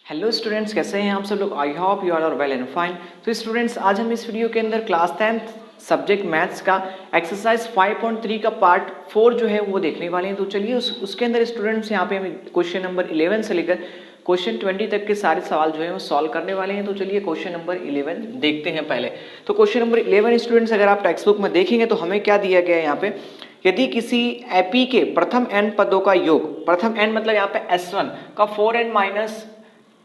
Hello students, कैसे हैं आप सब लोग। I hope you are well and fine. तो स्टूडेंट्स, आज हम इस वीडियो के अंदर क्लास 10th सब्जेक्ट मैथ्स का एक्सरसाइज 5.3 का पार्ट 4 जो है वो देखने वाले हैं। तो चलिए उसके अंदर स्टूडेंट्स यहाँ पे हम क्वेश्चन नंबर 11 से लेकर क्वेश्चन 20 तक के सारे सवाल जो है वो सॉल्व करने वाले हैं। तो चलिए क्वेश्चन नंबर 11 देखते हैं पहले। तो क्वेश्चन नंबर 11 स्टूडेंट्स, अगर आप टेक्स्ट बुक में देखेंगे तो हमें क्या दिया गया है यहाँ पे, यदि किसी एपी के प्रथम n पदों का योग, प्रथम n मतलब यहाँ पे S1 का 4n माइनस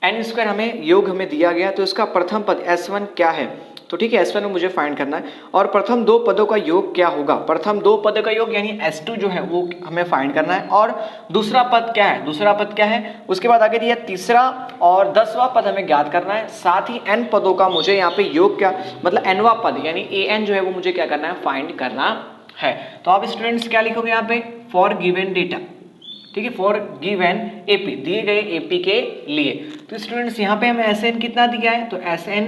एन स्क्वायर हमें योग हमें दिया गया, तो इसका प्रथम पद S1 क्या है। तो ठीक है, S1 में मुझे फाइंड करना है और प्रथम दो पदों का योग क्या होगा। प्रथम दो पदों का योग यानी S2 जो है वो हमें फाइंड करना है। और दूसरा पद क्या है, दूसरा पद क्या है, उसके बाद आगे दिया तीसरा और 10वां पद हमें ज्ञात करना है। साथ ही n पदों का मुझे यहाँ पे योग क्या मतलब nवां पद यानी an जो है वो मुझे क्या करना है, फाइंड करना है। तो आप स्टूडेंट्स क्या लिखोगे यहाँ पे, फॉर गिवन डेटा, ठीक है, फॉर गिवन एपी, दिए गए एपी के लिए। तो स्टूडेंट्स यहाँ पे हमें Sn कितना दिया है, तो Sn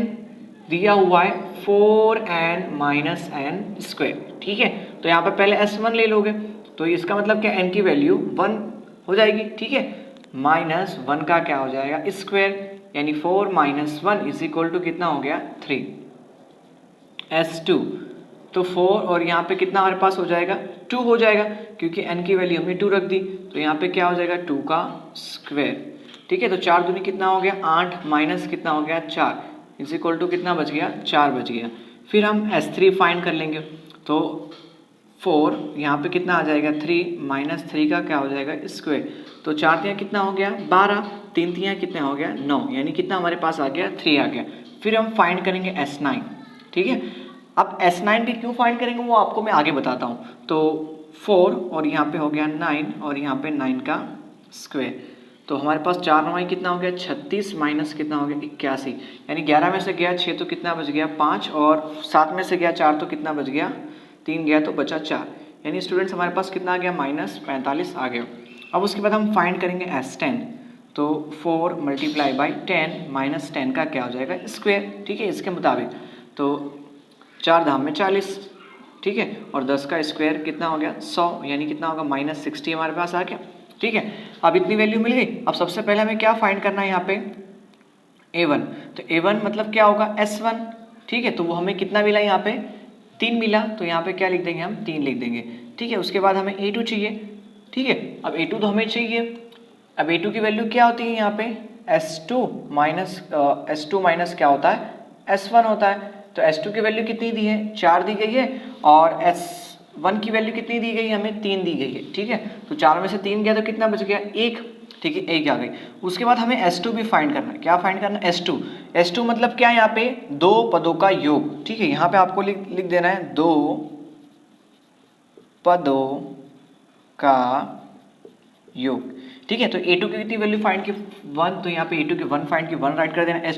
दिया हुआ है 4n माइनस एन स्क्वायर, ठीक है। तो यहाँ पे पहले S1 ले लोगे तो इसका मतलब क्या, n की वैल्यू 1 हो जाएगी, ठीक है। माइनस 1 का क्या हो जाएगा, स्क्वायर, यानी 4 माइनस 1 इज इक्वल टू कितना हो गया 3। S2 तो 4 और यहाँ पे कितना हमारे पास हो जाएगा 2 हो जाएगा, क्योंकि n की वैल्यू हमने 2 रख दी। तो यहाँ पे क्या हो जाएगा 2 का स्क्वायर, ठीक है। तो 4 दूनी कितना हो गया 8 माइनस कितना हो गया 4 इज इक्वल टू कितना बच गया 4 बच गया। फिर हम S3 फाइंड कर लेंगे। तो 4 यहाँ पे कितना आ जाएगा 3 माइनस 3 का क्या हो जाएगा स्क्वायर। तो 4 तियाँ कितना हो गया 12, 3 तियाँ कितना हो गया 9, यानी कितना हमारे पास आ गया 3 आ गया। फिर हम फाइंड करेंगे S9, ठीक है। अब S9 की क्यों फाइंड करेंगे वो आपको मैं आगे बताता हूँ। तो 4 और यहाँ पे हो गया 9 और यहाँ पे 9 का स्क्वायर। तो हमारे पास 4 9 कितना हो गया 36 माइनस कितना हो गया 81, यानी 11 में से गया 6 तो कितना बच गया 5 और 7 में से गया 4 तो कितना बच गया 3 गया तो बचा 4, यानी स्टूडेंट्स हमारे पास कितना आ गया माइनस 45 आ गया। अब उसके बाद हम फाइंड करेंगे S10। तो 4 मल्टीप्लाई बाई 10 माइनस 10 का क्या हो जाएगा स्क्वायर, ठीक है, इसके मुताबिक। तो 4 धाम में 40, ठीक है, और 10 का स्क्वायर कितना हो गया 100, यानी कितना होगा माइनस 60 हमारे पास आ गया, ठीक है। अब इतनी वैल्यू मिल गई। अब सबसे पहले हमें क्या फाइंड करना है यहाँ पे A1। तो A1 मतलब क्या होगा S1, ठीक है। तो वो हमें कितना मिला यहाँ पे 3 मिला, तो यहाँ पे क्या लिख देंगे हम 3 लिख देंगे, ठीक है। उसके बाद हमें A2 चाहिए, ठीक है। अब A2 तो हमें चाहिए। अब A2 की वैल्यू क्या होती है यहाँ पे S2 माइनस क्या होता है S1 होता है। तो S2 की वैल्यू कितनी दी है 4 दी गई है और S1 की वैल्यू कितनी दी गई है हमें 3 दी गई है, ठीक है। तो 4 में से 3 गया तो कितना बच गया 1, ठीक है, 1 आ गई। उसके बाद हमें S2 भी फाइंड करना है। क्या फाइंड करना है S2 मतलब क्या है यहाँ पे दो पदों का योग, ठीक है। यहाँ पे आपको लिख देना है दो पदों का योग, ठीक है। तो A2 की कितनी वैल्यू फाइंड की 1, तो यहाँ पे A2 की 1 फाइंड की 1 राइट कर देना।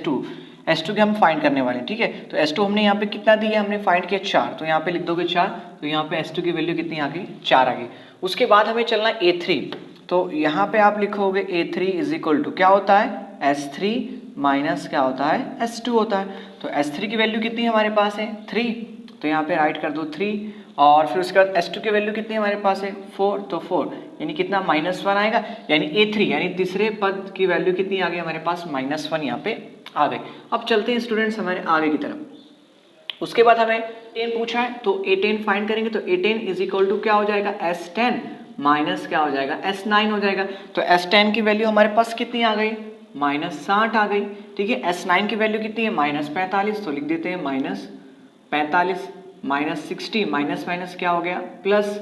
S2 के हम फाइंड करने वाले हैं, ठीक है। तो S2 हमने यहाँ पे कितना दिया, हमने फाइंड किया 4, तो यहाँ पे लिख दोगे 4। तो यहाँ पे S2 की वैल्यू कितनी आ गई 4 आ गई। उसके बाद हमें चलना है A3। तो यहाँ पे आप लिखोगे A3 इज इक्वल टू क्या होता है S3 माइनस क्या होता है S2 होता है। तो S3 की वैल्यू कितनी हमारे पास है 3, तो यहाँ पे राइट कर दो 3। और फिर उसके बाद S2 की वैल्यू कितनी हमारे पास है 4, तो 4 यानी कितना -1 आएगा, यानी A3 यानी तीसरे पद की वैल्यू कितनी आ गई हमारे पास -1 यहाँ पे आ गई। अब चलते हैं स्टूडेंट्स हमारे आगे की तरफ। उसके बाद हमें A10 पूछा है, तो A10 फाइंड करेंगे। तो A10 इज इक्वल टू क्या हो जाएगा S10 माइनस क्या हो जाएगा S9 हो जाएगा। तो S10 की वैल्यू हमारे पास कितनी आ गई -60 आ गई, ठीक है। S9 की वैल्यू कितनी है -45, तो लिख देते हैं -45 -60 माइनस क्या हो गया प्लस,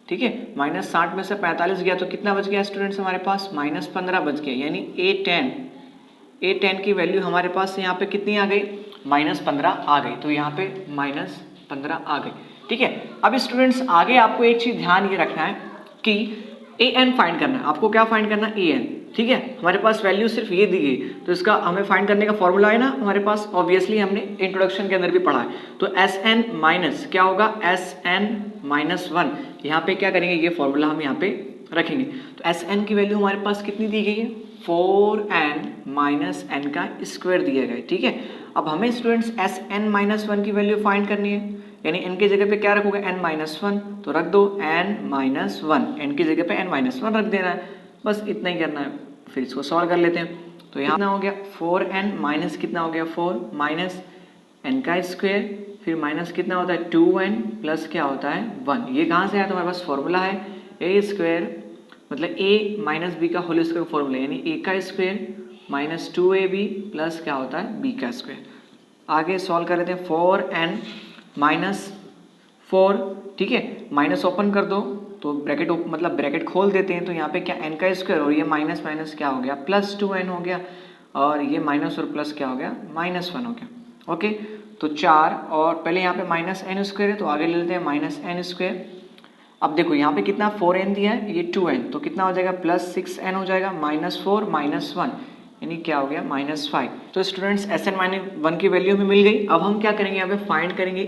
ठीक है। -60 में से 45 गया तो कितना बच गया स्टूडेंट्स हमारे पास -15 बच गया, यानी A10 की वैल्यू हमारे पास यहाँ पे कितनी आ गई -15 आ गई। तो यहाँ पे -15 आ गई, ठीक है। अब स्टूडेंट्स आगे आपको एक चीज ध्यान ये रखना है कि an फाइंड करना है। आपको क्या फाइंड करना है an, ठीक है। हमारे पास वैल्यू सिर्फ ये दी गई, तो इसका हमें फाइंड करने का फॉर्मूला है ना हमारे पास, ऑब्वियसली हमने इंट्रोडक्शन के अंदर भी पढ़ा है। तो Sn माइनस क्या होगा Sn -1, यहाँ पे क्या करेंगे ये फॉर्मूला हम यहाँ पे रखेंगे। तो Sn की वैल्यू हमारे पास कितनी दी गई है 4n माइनस n का स्क्वायर दिया गया है, ठीक है। अब हमें स्टूडेंट्स Sn -1 की वैल्यू फाइंड करनी है, यानी n की जगह पे क्या रखोगे n-1, तो रख दो n-1, n की जगह पे n-1 रख देना है, बस इतना ही करना है। फिर इसको सॉल्व कर लेते हैं। तो यहाँ कितना हो गया 4n माइनस कितना हो गया 4 माइनस n का स्क्वायर, फिर माइनस कितना होता है 2n प्लस क्या होता है 1। ये कहाँ से आया? तो हमारे पास फॉर्मूला है a स्क्वायर मतलब a माइनस बी का होल स्क्वायर फॉर्मूला, यानी a का स्क्वायर माइनस 2ab प्लस क्या होता है b का स्क्वायर। आगे सॉल्व कर लेते हैं 4n माइनस 4, ठीक है, माइनस ओपन कर दो तो ब्रैकेट मतलब ब्रैकेट खोल देते हैं, तो यहाँ पे क्या n का स्क्वायर और ये माइनस माइनस क्या हो गया प्लस 2n हो गया, और ये माइनस और प्लस क्या हो गया -1 हो गया। ओके, तो 4 और पहले यहाँ पे माइनस n स्क्वायर है तो आगे ले लेते हैं माइनस n स्क्वायर। अब देखो यहाँ पे कितना 4n दिया है, ये 2n, तो कितना हो जाएगा +6n हो जाएगा, -4 -1 यानी क्या हो गया -5। तो स्टूडेंट्स Sn-1 की वैल्यू हमें मिल गई। अब हम क्या करेंगे, यहाँ पे फाइंड करेंगे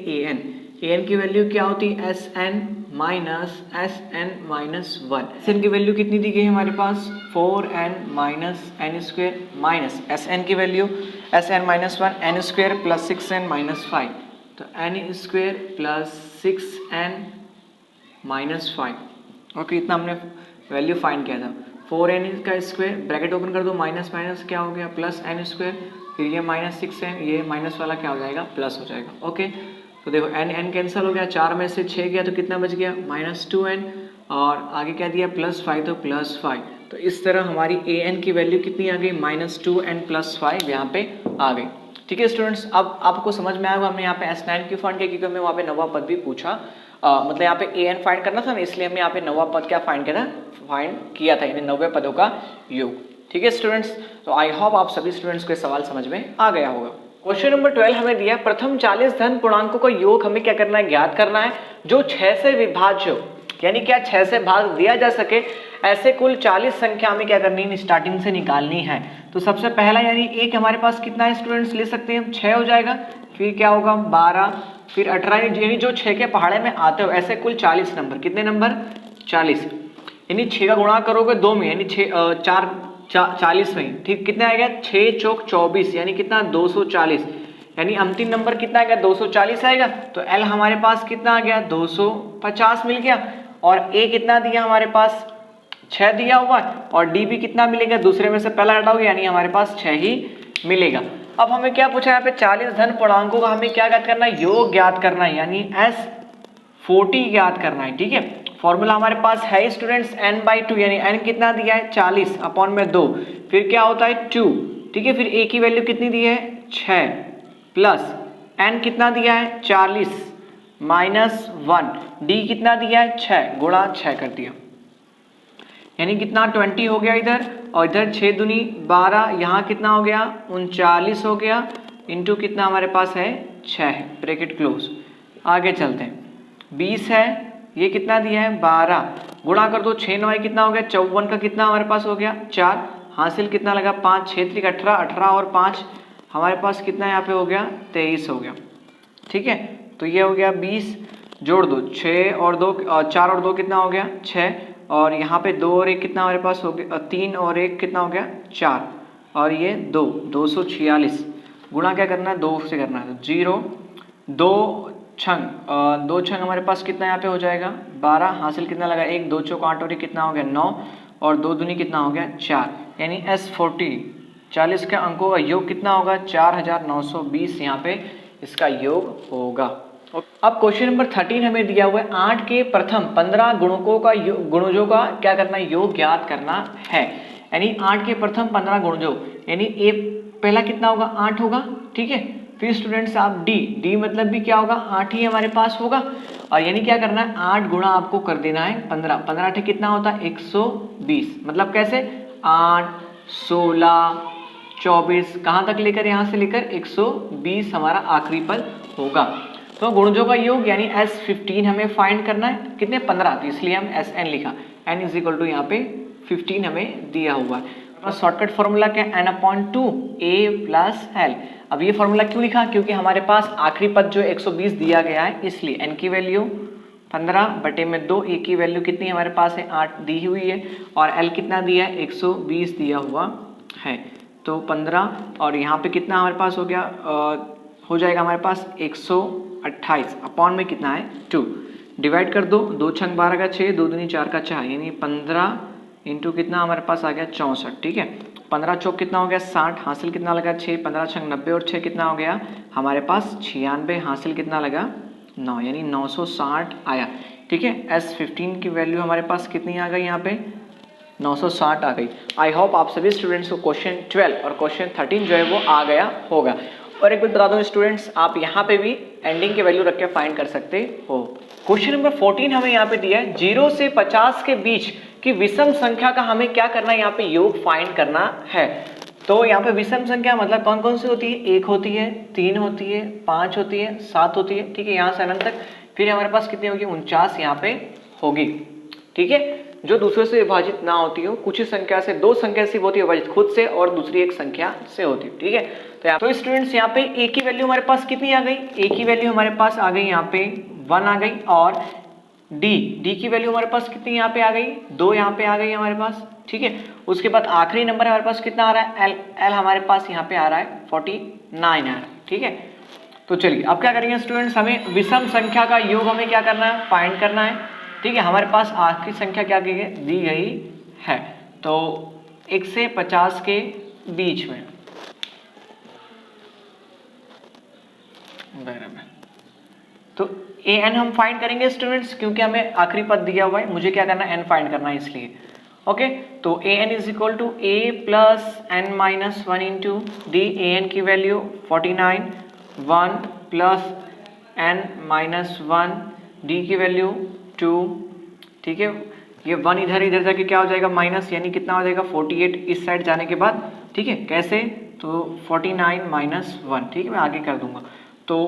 an की वैल्यू क्या होती है Sn माइनस Sn-1। Sn की वैल्यू कितनी दी गई है हमारे पास 4n minus n square minus Sn की value Sn-1 n square plus 6n minus 5, तो n square plus 6n minus 5। Okay, इतना हमने वैल्यू फाइंड किया था। 4n का स्क्वायर ब्रैकेट ओपन कर दो, माइनस माइनस क्या हो गया प्लस n स्क्वायर, फिर ये माइनस 6n, ये माइनस वाला क्या हो जाएगा प्लस हो जाएगा। ओके, तो देखो n कैंसिल हो गया, 4 में से 6 गया तो कितना बच गया -2n, और आगे क्या दिया +5 तो +5। तो इस तरह हमारी an की वैल्यू कितनी आ गई -2n + 5 यहाँ पे आ गई। ठीक है स्टूडेंट्स, अब आपको समझ में आएगा हमने यहाँ पे S9 क्यों फाइंड किया, क्योंकि हमें वहाँ पे नवा पद भी पूछा, मतलब यहाँ पे an फाइंड करना था ना, इसलिए हमने यहाँ पे नवा पद क्या फाइंड किया था, यानी 90 पदों का योग। ठीक है स्टूडेंट्स, तो आई होप आप सभी स्टूडेंट्स को सवाल समझ में आ गया होगा। क्वेश्चन नंबर 12 हमें दिया है प्रथम 40 धन पूर्णांकों का योग हमें क्या करना है, ज्ञात करना है, जो 6 से विभाज्य हो, यानी क्या 6 से भाग दिया जा सके, ऐसे कुल 40 संख्या हमें क्या करनी है, स्टार्टिंग से निकालनी है। तो सबसे पहला यानी एक हमारे पास कितना है स्टूडेंट्स, ले सकते हैं हम 6 हो जाएगा, फिर क्या होगा 12, फिर 18, यानी जो 6 के पहाड़े में आते हो ऐसे कुल 40 नंबर, कितने नंबर 40, यानी 6 का गुणा करोगे 2 में, यानी 40 में, ठीक, कितना आएगा 6 चौक 24, यानी कितना 240, यानी अंतिम नंबर कितना आएगा 240 आएगा। तो L हमारे पास कितना आ गया 250 मिल गया, और A कितना दिया हमारे पास 6 दिया हुआ है, और D भी कितना मिलेगा, दूसरे में से पहला हटाओगे यानी हमारे पास 6 ही मिलेगा। अब हमें क्या पूछा है यहाँ पे 40 धन पूर्णांकों का हमें क्या ज्ञात करना है, योग ज्ञात करना है, यानी S40 ज्ञात करना है। ठीक है, फॉर्मूला हमारे पास है स्टूडेंट्स n/2, यानी n कितना दिया है 40 अपॉन में 2, फिर क्या होता है 2, ठीक है, फिर a की वैल्यू कितनी दी है 6 प्लस n कितना दिया है 40 माइनस 1, d कितना दिया है 6 गुणा 6 कर दिया, यानी कितना 20 हो गया इधर, और इधर 6 दूनी 12, यहाँ कितना हो गया 39 हो गया, इंटू कितना हमारे पास है 6 है, ब्रैकेट क्लोज। आगे चलते हैं 20 है, ये कितना दिया है 12, गुणा कर दो 6 9 कितना हो गया 54 का कितना हमारे पास हो गया 4, हासिल कितना लगा 5 6 3 18, 18 और 5 हमारे पास कितना यहाँ पे हो गया 23 हो गया। ठीक है, तो ये हो गया 20, जोड़ दो 6 और 2 4 और 2 कितना हो गया 6, और यहाँ पे 2 और 1 कितना हमारे पास हो गया 3 और 1 कितना हो गया 4, और ये 246, गुणा क्या करना है 2 से करना है, तो 0 2 छंग हमारे पास कितना यहाँ पे हो जाएगा 12, हासिल कितना लगा 1 2 चौक 8 और कितना हो गया 9, और 2 दूनी कितना हो गया 4, यानी S40 40 के अंकों का योग कितना होगा 4920, यहाँ पे इसका योग होगा। अब क्वेश्चन नंबर 13 हमें दिया हुआ है 8 के प्रथम 15 गुणकों का गुणजों का क्या करना है, योग ज्ञात करना है, यानी 8 के प्रथम 15 गुणजों, यानी a पहला कितना होगा 8 होगा। ठीक है, फिर स्टूडेंट्स आप d मतलब भी क्या होगा 8 ही हमारे पास होगा, और यानी क्या करना है 8 गुणा आपको कर देना है 15, 15 ठीक कितना होता है 120, मतलब कैसे 8 16 24 कहाँ तक लेकर यहाँ से लेकर 120 हमारा आखिरी पद होगा। तो गुणजों का योग यानी S15 हमें फाइंड करना है, कितने 15, तो इसलिए हम Sn लिखा, n इज इक्वल टू यहाँ पे 15 हमें दिया हुआ है। शॉर्टकट फॉर्मूला क्या n/2 a प्लस l। अब ये फॉर्मूला क्यों लिखा, क्योंकि हमारे पास आखिरी पद जो 120 दिया गया है, इसलिए n की वैल्यू 15 बटे में 2, a की वैल्यू कितनी हमारे पास है 8 दी हुई है, और l कितना दिया है 120 दिया हुआ है, तो 15 और यहाँ पे कितना हमारे पास हो गया हो जाएगा हमारे पास 128 अपॉन में कितना है 2, डिवाइड कर दो 2 छंग 12 का 6, 2 दूनी 4 का 4, यानी 15 इंटू कितना हमारे पास आ गया 64, ठीक है। 15 चौक कितना हो गया 60, हासिल कितना लगा 6, 15 छंग 90 और 6 कितना हो गया हमारे पास 96, हासिल कितना लगा 9, यानी 960 आया, ठीक है। S15 की वैल्यू हमारे पास कितनी आ गई यहाँ पे 960 आ गई। आई होप आप सभी स्टूडेंट्स को क्वेश्चन 12 और क्वेश्चन 13 जो है वो आ गया होगा। और एक बात बता दूं स्टूडेंट्स, आप यहाँ पे भी एंडिंग की वैल्यू रख के फाइंड कर सकते हो। क्वेश्चन नंबर 14 हमें यहाँ पे दिया है 0 से 50 के बीच की विषम संख्या का हमें क्या करना है, यहाँ पे योग फाइंड करना है। तो यहाँ पे विषम संख्या मतलब कौन कौन सी होती है, 1 होती है, 3 होती है, 5 होती है, 7 होती है, ठीक है, यहाँ से अनंत तक। फिर हमारे पास कितनी होगी 49 यहाँ पे होगी, ठीक है। जो दूसरे से विभाजित ना होती हो, कुछ ही संख्या से, 2 संख्या से होती है विभाजित, खुद से और दूसरी एक संख्या से होती है, ठीक है। तो स्टूडेंट्स यहाँ पे ए की वैल्यू हमारे पास कितनी आ गई, ए की वैल्यू हमारे पास आ गई यहाँ पे 1 आ गई, और डी की वैल्यू हमारे पास कितनी यहाँ पे आ गई 2 यहाँ पे आ गई हमारे पास, ठीक है। उसके बाद आखिरी नंबर हमारे पास कितना आ रहा है एल हमारे पास यहाँ पे आ रहा है 49 आ रहा है, ठीक है। तो चलिए अब क्या करेंगे स्टूडेंट्स, हमें विषम संख्या का योग हमें क्या करना है, फाइंड करना है, ठीक है। हमारे पास आखिरी संख्या क्या दी गई है, तो 1 से 50 के बीच में तो ए एन हम फाइंड करेंगे स्टूडेंट्स, क्योंकि हमें आखिरी पद दिया हुआ है, मुझे क्या करना है एन फाइंड करना है इसलिए, ओके। तो A N is equal to A plus N minus 1 into D, A N की value 49, 1 plus N minus 1, D की वैल्यू 2, ठीक है। ये 1 इधर जाके क्या हो जाएगा माइनस, यानी कितना हो जाएगा 48 इस साइड जाने के बाद, ठीक है। कैसे, तो 49 माइनस 1, ठीक है, मैं आगे कर दूंगा। तो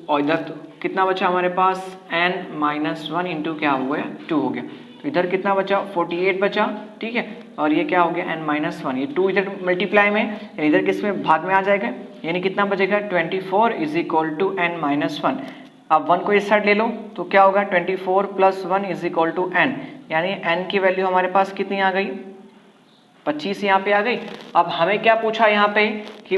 और इधर तो कितना बचा हमारे पास n माइनस 1 इंटू क्या हो गया 2 हो गया, तो इधर कितना बचा 48 बचा, ठीक है। और ये क्या हो गया n माइनस 1, ये 2 इधर मल्टीप्लाई में, यानी इधर किस में भाग में आ जाएगा, यानी कितना बचेगा 24 is equal to n minus 1। अब 1 को इस साइड ले लो तो क्या होगा 24 plus 1 is equal to n, यानी n की वैल्यू हमारे पास कितनी आ गई 25 यहाँ पे आ गई। अब हमें क्या पूछा यहाँ पे कि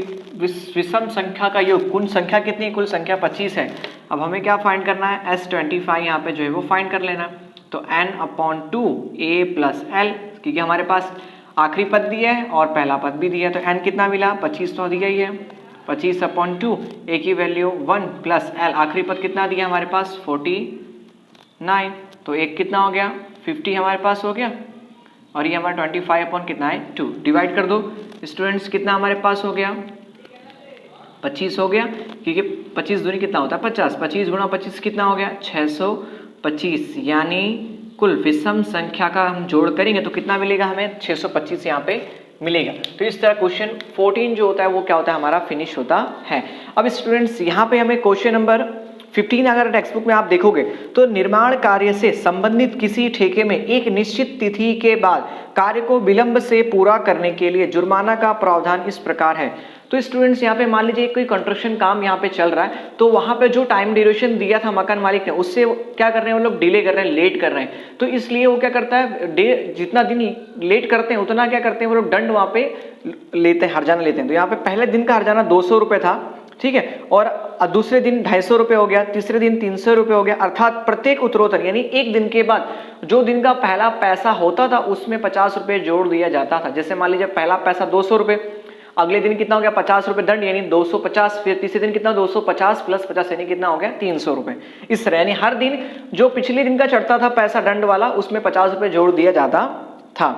विषम संख्या का योग, कुल संख्या कितनी, कुल संख्या 25 है। अब हमें क्या फाइंड करना है, S25 यहाँ पे जो है वो फाइंड कर लेना। तो n/2 a प्लस एल, क्योंकि हमारे पास आखिरी पद दिया है और पहला पद भी दिया है, तो n कितना मिला 25 तो दिया ही है, 25/2 a की वैल्यू 1 प्लस एल, आखिरी पद कितना दिया हमारे पास 49, तो एक कितना हो गया 50 हमारे पास हो गया, और ये हमारा 25 अपॉन कितना है 2, डिवाइड कर दो स्टूडेंट्स, कितना हमारे पास हो गया 25 हो गया, क्योंकि 25 दूनी कितना होता है 50, 25 गुणा 25 कितना हो गया 625, यानी कुल विषम संख्या का हम जोड़ करेंगे तो कितना मिलेगा हमें 625 यहाँ पे मिलेगा। तो इस तरह क्वेश्चन 14 जो होता है वो क्या होता है हमारा फिनिश होता है। अब स्टूडेंट्स यहाँ पे हमें क्वेश्चन नंबर 15 अगर टेक्स्ट बुक में आप देखोगे तो निर्माण कार्य से संबंधित किसी ठेके में एक निश्चित तिथि के बाद कार्य को विलंब से पूरा करने के लिए जुर्माना का प्रावधान इस प्रकार है। तो स्टूडेंट्स यहाँ पे मान लीजिए कोई कंस्ट्रक्शन काम यहाँ पे चल रहा है, तो वहां पे जो टाइम ड्यूरेशन दिया था मकान मालिक ने उससे क्या कर रहे हैं वो लोग डिले कर रहे हैं, लेट कर रहे हैं, तो इसलिए वो क्या करता है जितना दिन लेट करते हैं उतना क्या करते हैं वो लोग दंड वहां पे लेते हैं, हर्जाना लेते हैं। तो यहाँ पे पहले दिन का हर्जाना 200 रुपये था, ठीक है, और दूसरे दिन 250 रुपये हो गया, तीसरे दिन 300 रुपये हो गया, अर्थात प्रत्येक उत्तरोत्तर यानी एक दिन के बाद जो दिन का पहला पैसा होता था उसमें 50 रुपये जोड़ दिया जाता था। जैसे मान लीजिए पहला पैसा 200 रुपये, अगले दिन कितना हो गया 50 रुपये दंड यानी 250, फिर तीसरे दिन कितना 250 प्लस 50 यानी कितना हो गया 300 रुपये। इस तरह यानी हर दिन जो पिछले दिन का चढ़ता था पैसा दंड वाला उसमें 50 रुपये जोड़ दिया जाता था।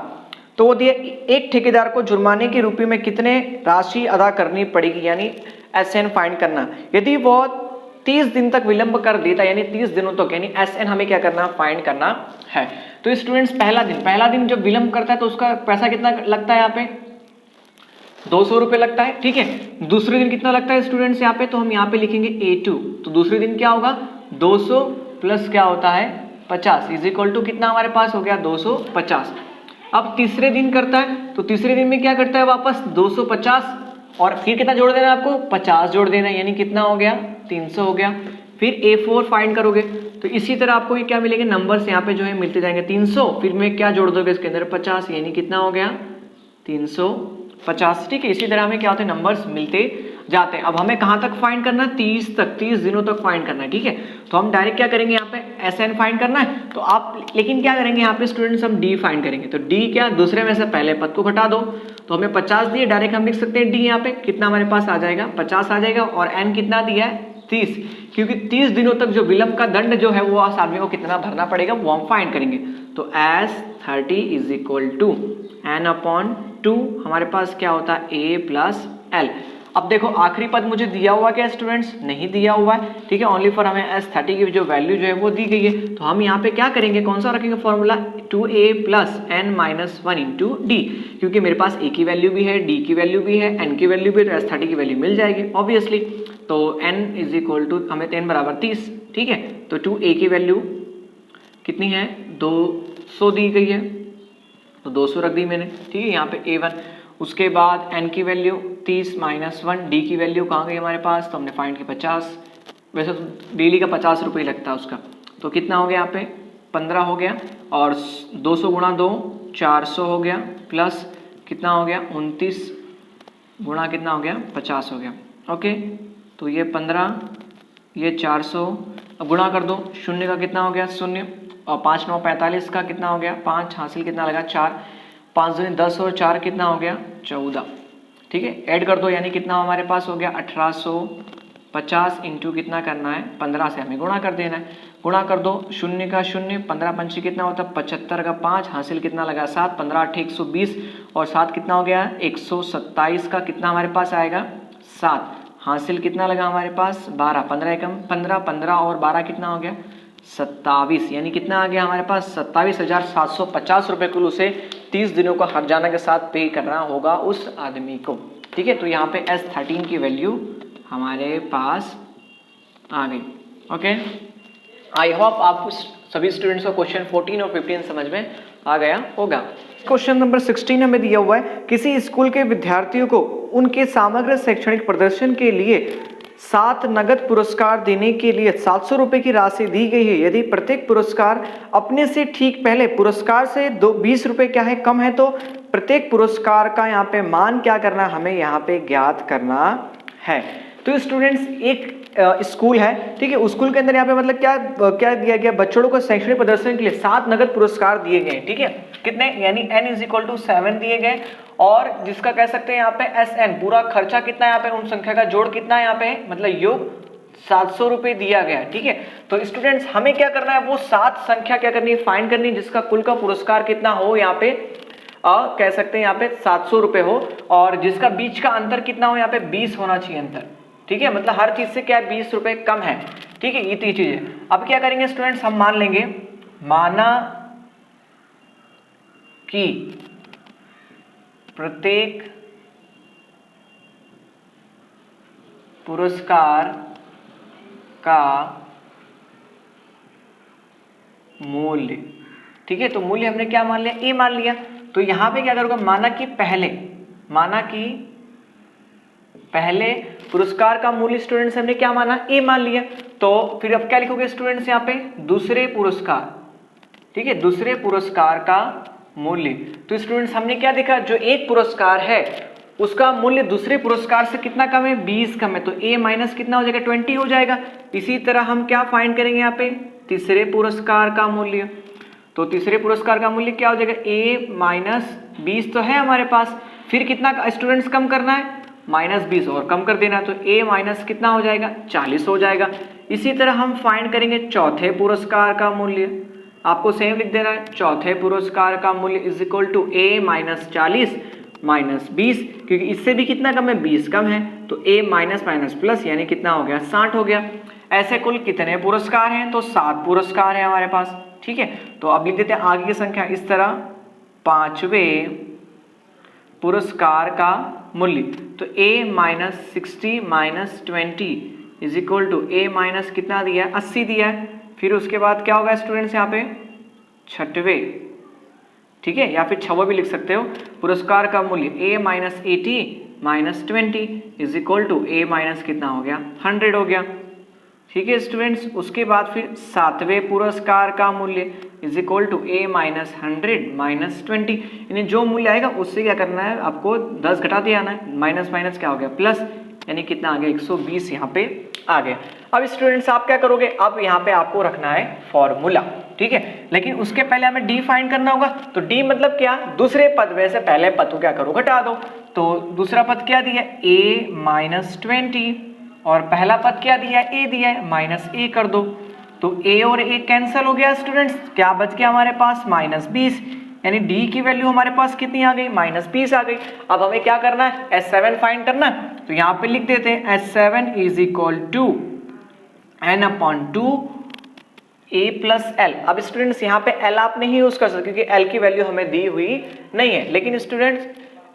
तो वो दिए एक ठेकेदार को जुर्माने के रूप में कितने राशि अदा करनी पड़ेगी, यानी SN फाइंड करना। यदि वो 30 दिन तक विलंब कर देता यानी 30 दिनों तक, यानी SN हमें क्या करना फाइंड करना है। तो स्टूडेंट्स पहला दिन जब विलंब करता है तो उसका पैसा कितना लगता है यहाँ पे 200 रुपये लगता है, ठीक है। दूसरे दिन कितना लगता है स्टूडेंट्स यहाँ पे, तो हम यहाँ पे लिखेंगे A2, तो दूसरे दिन क्या होगा 200 प्लस क्या होता है 50 इज इक्वल टू कितना हमारे पास हो गया 250। अब तीसरे दिन करता है तो तीसरे दिन में क्या करता है वापस 250 और फिर कितना जोड़ देना है आपको 50 जोड़ देना है, यानी कितना हो गया 300 हो गया। फिर A4 फाइंड करोगे तो इसी तरह आपको ये क्या मिलेंगे नंबर्स यहाँ पे जो है मिलते जाएंगे 300, फिर में क्या जोड़ दोगे इसके अंदर 50, यानी कितना हो गया 350, ठीक है। इसी तरह हमें क्या होते हैं नंबर्स मिलते जाते हैं। अब हमें कहाँ तक फाइंड करना है, 30 तक, 30 दिनों तक फाइंड करना है, ठीक है। तो हम डायरेक्ट क्या करेंगे, यहाँ पे SN फाइंड करना है, तो आप लेकिन क्या करेंगे यहाँ पे स्टूडेंट्स, हम D फाइंड करेंगे। तो D क्या, दूसरे में से पहले पद को घटा दो, तो हमें 50 दिए, डायरेक्ट हम लिख सकते हैं D यहाँ पे कितना हमारे पास आ जाएगा, 50 आ जाएगा। और N कितना दिया है, 30, क्योंकि 30 दिनों तक जो विलंब का दंड जो है वो उस आदमी को कितना भरना पड़ेगा वो हम फाइंड करेंगे। तो as 30 is equal to N/2 हमारे पास क्या होता है A प्लस L। अब देखो आखिरी पद मुझे दिया हुआ क्या स्टूडेंट्स, नहीं दिया हुआ है, ठीक है। ओनली फॉर हमें S30 की जो वैल्यू जो है वो दी गई है। तो हम यहाँ पे क्या करेंगे, कौन सा रखेंगे formula, 2A plus N-1 into D, क्योंकि मेरे पास A की वैल्यू भी है, D की वैल्यू भी है, N की वैल्यू भी है, तो S30 की वैल्यू मिल जाएगी ऑब्वियसली। तो N इज इक्वल टू हमें 10 बराबर 30, ठीक है। तो 2A की वैल्यू कितनी है, 200 दी गई है, तो 200 रख दी मैंने, ठीक है। यहाँ पे A1, उसके बाद N की वैल्यू 30 माइनस 1, D की वैल्यू कहाँ गई हमारे पास, तो हमने फाइंड की 50, वैसे तो डेली का 50 रुपये लगता है उसका। तो कितना हो गया यहाँ पे 15 हो गया, और 200 गुणा 2 400 हो गया, प्लस कितना हो गया 29 गुणा कितना हो गया 50 हो गया, ओके। तो ये 15, ये 400, अब गुणा कर दो, शून्य का कितना हो गया 0, और 5 9 45 का कितना हो गया 5, हासिल कितना लगा 4, 5 दूनी 10 और 4 कितना हो गया 14, ठीक है। ऐड कर दो, यानी कितना हमारे पास हो गया 1850 इंटू कितना करना है 15 से हमें गुणा कर देना है। गुणा कर दो, शून्य का शून्य, 15 पंची कितना होता है 75 का 5, हासिल कितना लगा 7, 15 8 120, और 7 कितना हो गया 127 का कितना हमारे पास आएगा 7, हासिल कितना लगा हमारे पास 12, 15 एकम 15, 15 और 12 कितना हो गया 27, यानी कितना आ गया हमारे पास 27,750 रुपये कुल उसे 30 दिनों का हर्जाना के साथ पे करना होगा उस आदमी को, ठीक है। तो यहाँ पे S13 की वैल्यू हमारे पास आ गई, ओके। आई होप आप सभी स्टूडेंट्स को क्वेश्चन 14 और 15 समझ में आ गया होगा। क्वेश्चन नंबर 16 हमें दिया हुआ है, किसी स्कूल के विद्यार्थियों को उनके समग्र शैक्षणिक प्रदर्शन के लिए 7 नगद पुरस्कार देने के लिए 700 रुपये की राशि दी गई है। यदि प्रत्येक पुरस्कार अपने से ठीक पहले पुरस्कार से 20 रुपये क्या है कम है, तो प्रत्येक पुरस्कार का यहाँ पे मान क्या करना, हमें यहाँ पे ज्ञात करना है। तो स्टूडेंट्स एक स्कूल है, ठीक है, स्कूल के अंदर यहाँ पे मतलब क्या दिया गया, बच्चों को शैक्षणिक प्रदर्शन के लिए 7 नगद पुरस्कार दिए गए, ठीक है। कितने, यानी N इज इक्वल टू 7 दिए गए, और जिसका कह सकते हैं यहाँ पे SN पूरा खर्चा कितना यहाँ पे, उन संख्या का जोड़ कितना यहाँ पे, मतलब योग 700 रुपये दिया गया, ठीक है। तो स्टूडेंट्स हमें क्या करना है, वो 7 संख्या क्या करनी है, फाइंड करनी है, जिसका कुल का पुरस्कार कितना हो, यहाँ पे कह सकते हैं यहाँ पे 700 रुपये हो, और जिसका बीच का अंतर कितना हो, यहाँ पे 20 होना चाहिए अंतर, ठीक है। मतलब हर चीज से क्या 20 रुपये कम है, ठीक है। ये 3 चीजें। अब क्या करेंगे स्टूडेंट्स, हम मान लेंगे, माना कि प्रत्येक पुरस्कार का मूल्य, ठीक है। तो मूल्य हमने क्या मान लिया, A मान लिया। तो यहां पे क्या करूंगा, माना कि पहले पुरस्कार का मूल्य स्टूडेंट्स हमने क्या माना, A मान लिया। तो फिर अब क्या लिखोगे स्टूडेंट्स, यहाँ पे दूसरे पुरस्कार, ठीक है, दूसरे पुरस्कार का मूल्य। तो स्टूडेंट्स हमने क्या देखा, जो एक पुरस्कार है उसका मूल्य दूसरे पुरस्कार से कितना कम है, 20 कम है, तो A माइनस कितना हो जाएगा 20 हो जाएगा। इसी तरह हम क्या फाइंड करेंगे यहाँ पे, तीसरे पुरस्कार का मूल्य। तो तीसरे पुरस्कार का मूल्य क्या हो जाएगा, A माइनस 20 तो है हमारे पास, फिर कितना स्टूडेंट्स कम करना है, -20 और कम कर देना, तो A माइनस कितना हो जाएगा 40 हो जाएगा। इसी तरह हम फाइंड करेंगे चौथे पुरस्कार का मूल्य, आपको सेम लिख देना है, चौथे पुरस्कार का मूल्य is equal to A minus 40 minus 20, क्योंकि इससे भी कितना कम है 20 कम है, तो A माइनस माइनस प्लस यानी कितना हो गया 60 हो गया। ऐसे कुल कितने पुरस्कार हैं, तो 7 पुरस्कार हैं हमारे पास, ठीक है। तो अब लिख देते हैं आगे की संख्या इस तरह, 5वें पुरस्कार का मूल्य, तो A minus 60 minus 20 is equal to A minus कितना दिया है 80 दिया है। फिर उसके बाद क्या होगा स्टूडेंट्स, यहाँ पे 6वें, ठीक है, या फिर 6वां भी लिख सकते हो, पुरस्कार का मूल्य A minus 80 minus 20 is equal to A minus कितना हो गया 100 हो गया, ठीक है स्टूडेंट्स। उसके बाद फिर 7वें पुरस्कार का मूल्य is equal to A minus 100 minus 20, यानी जो मूल्य आएगा उससे क्या करना है, आपको 10 घटा दिया आना है, माइनस माइनस क्या हो गया प्लस, यानी कितना आ गया 120 यहाँ पे आ गया। अब स्टूडेंट्स आप क्या करोगे, अब यहाँ पे आपको रखना है फॉर्मूला, ठीक है, लेकिन उसके पहले हमें डी फाइंड करना होगा। तो डी मतलब क्या, दूसरे पद में से पहले पद को क्या करो, घटा दो। तो दूसरा पद क्या दिया है, a माइनस 20, और पहला पद क्या दिया है, a दिया है, माइनस a कर दो। तो a और a कैंसिल हो गया स्टूडेंट्स, क्या बच गया हमारे पास, माइनस 20, यानी d की वैल्यू हमारे पास कितनी आ गई, माइनस 20 आ गई। अब हमें क्या करना है, S7 फाइंड करना है। तो यहाँ पे लिख देते हैं S7 is equal to n/2 a plus L. अब स्टूडेंट्स यहाँ पे एल आप नहीं यूज कर सकते क्योंकि एल की वैल्यू हमें दी हुई नहीं है, लेकिन स्टूडेंट्स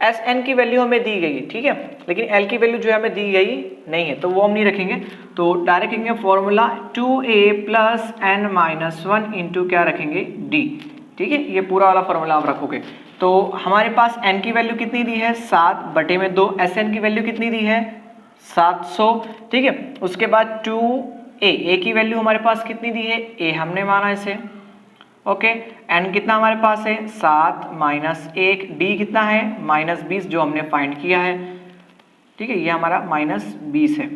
एस एन की वैल्यू हमें दी गई है, ठीक है, लेकिन एल की वैल्यू जो है हमें दी गई नहीं है, तो वो हम नहीं रखेंगे। तो डायरेक्ट रखेंगे formula 2a plus n minus 1 into क्या रखेंगे, d, ठीक है, ये पूरा वाला फॉर्मूला आप रखोगे। तो हमारे पास n की वैल्यू कितनी दी है, 7/2, Sn की वैल्यू कितनी दी है, 700, ठीक है। उसके बाद 2a की वैल्यू हमारे पास कितनी दी है, a हमने माना इसे, ओके। n कितना हमारे पास है, 7 माइनस 1, d कितना है, माइनस 20 जो हमने फाइंड किया है, ठीक है, ये हमारा माइनस 20 है,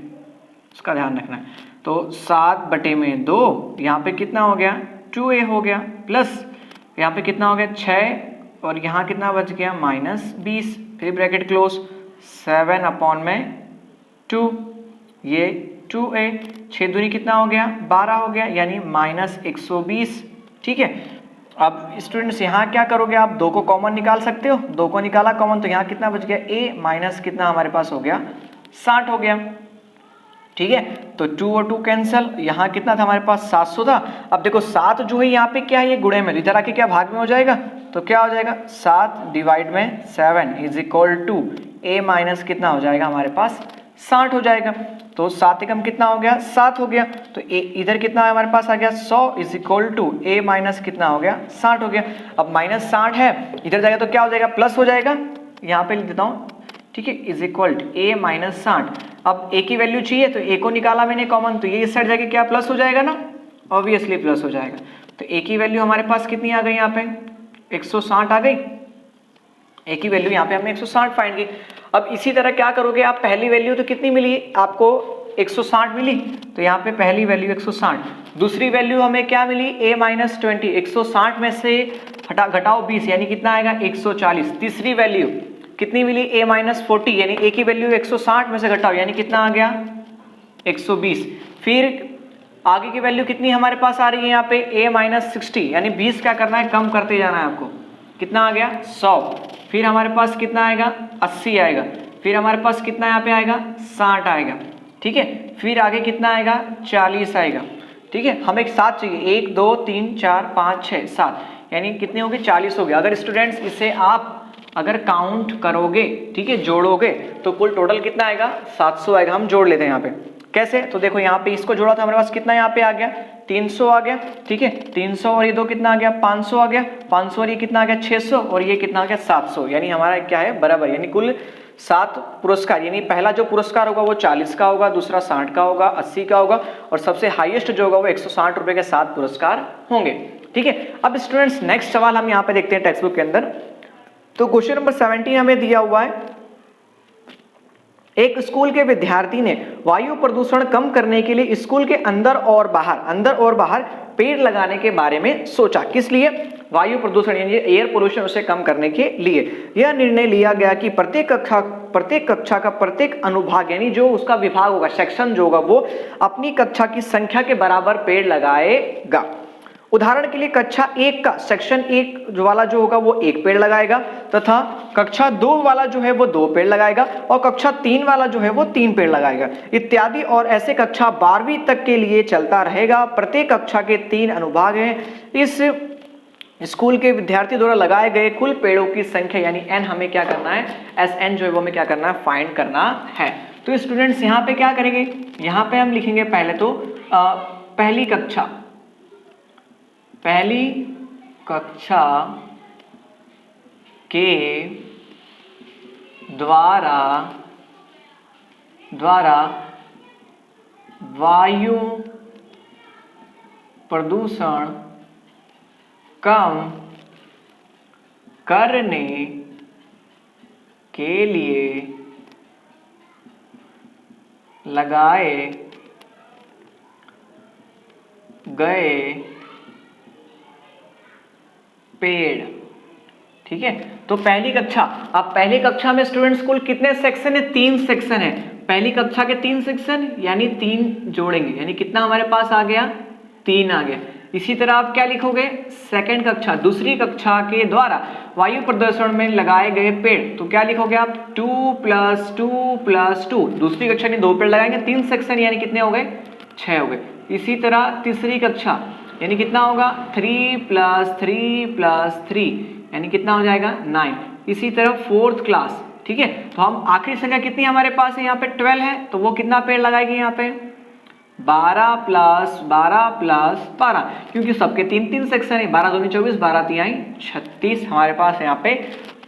उसका ध्यान रखना है। तो 7/2, यहाँ पे कितना हो गया, 2a हो गया, प्लस यहाँ पे कितना हो गया 6, और यहाँ कितना बच गया, माइनस 20, फिर ब्रैकेट क्लोज, 7/2, ये 2a, 6 दूनी कितना हो गया, 12 हो गया, यानी माइनस 120, ठीक है। अब स्टूडेंट्स यहाँ क्या करोगे आप, 2 को कॉमन निकाल सकते हो, 2 को निकाला कॉमन तो यहाँ कितना बच गया, a माइनस कितना हमारे पास हो गया, 60 हो गया, ठीक है। तो 2 और 2 कैंसिल, यहाँ कितना था हमारे पास, 700 था। अब देखो 7 जो है यहाँ पे क्या है, ये गुणे में, इधर आके क्या भाग में हो जाएगा, तो क्या हो जाएगा, 7 डिवाइड में 7 is equal to a minus कितना हो जाएगा हमारे पास, 60 हो जाएगा। तो 7 एकम कितना हो गया, 7 हो गया, तो a इधर कितना हमारे पास आ गया, 100 is equal to a minus कितना हो गया, 60 हो गया। अब माइनस 60 है, इधर जाएगा तो क्या हो जाएगा, प्लस हो जाएगा, यहाँ पे लिख देता हूँ, ठीक है, is equal to a minus 60। अब a की वैल्यू चाहिए तो a को निकाला मैंने कॉमन, तो ये इस साइड जाके क्या प्लस हो जाएगा ना, ऑब्वियसली प्लस हो जाएगा। तो a की वैल्यू हमारे पास कितनी आ गई, यहाँ पे 160 आ गई, a की वैल्यू यहाँ पे हमने 160 फाइंड की। अब इसी तरह क्या करोगे आप, पहली वैल्यू तो कितनी मिली आपको, 160 मिली, तो यहाँ पे पहली वैल्यू 160, दूसरी वैल्यू हमें क्या मिली, a माइनस 20, 160 में से घटाओ 20 यानी कितना आएगा, 140, तीसरी वैल्यू कितनी मिली, a माइनस 40, यानी a की वैल्यू 160 में से घटाओ यानी कितना आ गया, 120। फिर आगे की वैल्यू कितनी हमारे पास आ रही है यहाँ पे, a माइनस 60, यानी 20 क्या करना है, कम करते जाना है आपको, कितना आ गया, 100। फिर हमारे पास कितना आएगा, 80 आएगा, फिर हमारे पास कितना यहाँ पे आएगा, 60 आएगा, ठीक है। फिर आगे कितना आएगा, 40 आएगा, ठीक है। हमें 7 चाहिए, 1 2 3 4 5 6 7, यानी कितने हो गए, 40 हो गए। अगर स्टूडेंट्स इसे आप अगर काउंट करोगे, ठीक है, जोड़ोगे तो कुल टोटल कितना आएगा, 700 आएगा। हम जोड़ लेते हैं यहाँ पे, कैसे, तो देखो यहाँ पे इसको जोड़ा था हमारे पास कितना यहाँ पे आ गया, 300 आ गया, ठीक है, 300 और ये 2 कितना आ गया, 500 आ गया, 500 और ये कितना आ गया, 600, और ये कितना आ गया, 700, यानी हमारा क्या है, बराबर, यानी कुल 7 पुरस्कार, यानी पहला जो पुरस्कार होगा वो 40 का होगा, दूसरा 60 का होगा, 80 का होगा, और सबसे हाईएस्ट जो होगा वो 160 रुपए के 7 पुरस्कार होंगे, ठीक है। अब स्टूडेंट्स नेक्स्ट सवाल हम यहाँ पे देखते हैं टेक्स्ट बुक के अंदर। तो क्वेश्चन नंबर 17 हमें दिया हुआ है, एक स्कूल के विद्यार्थी ने वायु प्रदूषण कम करने के लिए स्कूल के अंदर और बाहर पेड़ लगाने के बारे में सोचा। किस लिए, वायु प्रदूषण यानी एयर पोल्यूशन उसे कम करने के लिए। यह निर्णय लिया गया कि प्रत्येक कक्षा का प्रत्येक अनुभाग यानी जो उसका विभाग होगा, सेक्शन जो होगा, वो अपनी कक्षा की संख्या के बराबर पेड़ लगाएगा। उदाहरण के लिए कक्षा 1 का सेक्शन 1 वाला जो होगा वो 1 पेड़ लगाएगा, तथा कक्षा 2 वाला जो है वो 2 पेड़ लगाएगा, और कक्षा 3 वाला जो है वो 3 पेड़ लगाएगा, इत्यादि। और ऐसे कक्षा 12वीं तक के लिए चलता रहेगा। प्रत्येक कक्षा के 3 अनुभाग हैं। इस स्कूल के विद्यार्थी द्वारा लगाए गए कुल पेड़ों की संख्या यानी n हमें क्या करना है, SN जो है वो हमें क्या करना है, फाइंड करना है। तो स्टूडेंट्स यहाँ पे क्या करेंगे, यहाँ पे हम लिखेंगे पहले तो पहली कक्षा के द्वारा वायु प्रदूषण कम करने के लिए लगाए गए पेड़। ठीक है, तो पहली कक्षा, अब पहली कक्षा में स्टूडेंट्स कुल कितने सेक्शन है? 3 सेक्शन है। पहली कक्षा के 3 सेक्शन यानी 3 जोड़ेंगे, यानी कितना हमारे पास आ गया? 3 आ गया। इसी तरह आप क्या लिखोगे? सेकंड कक्षा, दूसरी कक्षा के द्वारा वायु प्रदूषण में लगाए गए पेड़, तो क्या लिखोगे आप? 2 + 2 + 2। दूसरी कक्षा में 2 पेड़ लगाएंगे, 3 सेक्शन यानी कितने हो गए? 6 हो गए। इसी तरह तीसरी कक्षा यानी कितना होगा? 3 + 3 + 3 यानी कितना हो जाएगा? 9। इसी तरह फोर्थ क्लास, ठीक है, तो हम आखिरी संख्या कितनी हमारे पास है? यहाँ पे 12 है, तो वो कितना पेड़ लगाएंगे यहाँ पे? 12 + 12 + 12, क्योंकि सबके 3-3 सेक्शन है। 12 दूनी 24, 12 तिहाई 36 हमारे पास यहाँ पे